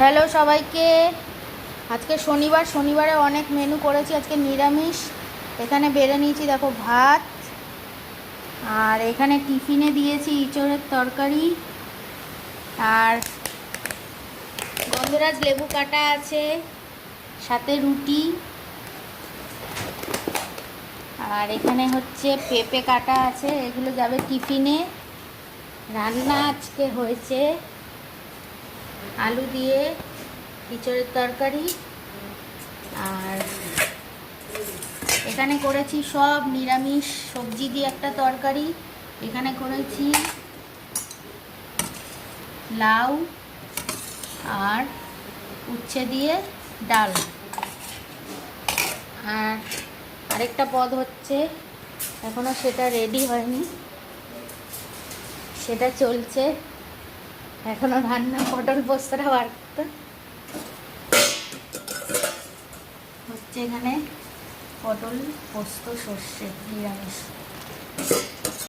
Hello সবাইকে। আজকে শনিবারে অনেক মেনু করেছি। আজকে নিরামিষ। এখানে বেড়ে নিয়েছি দেখো ভাত, আর এখানে টিফিনে দিয়েছি ইঁচড়ের তরকারি, আর গন্ধরাজ লেবু কাটা আছে, সাথে রুটি, আর এখানে হচ্ছে পেঁপে কাটা আছে, এগুলো যাবে টিফিনে। রান্না আজকে হয়েছে আলু দিয়ে ইঁচড়ের তরকারি, আর এখানে করেছি সব নিরামিষ সবজি দিয়ে একটা তরকারি। এখানে করেছি লাউ আর উচ্ছে দিয়ে ডাল, আর আরেকটা পদ হচ্ছে এখনো সেটা রেডি হয়নি, সেটা চলছে এখনো রান্না। পটল পোস্তটা বার করতে হচ্ছে। এখানে পটল পোস্ত সর্ষে নিরামিষ।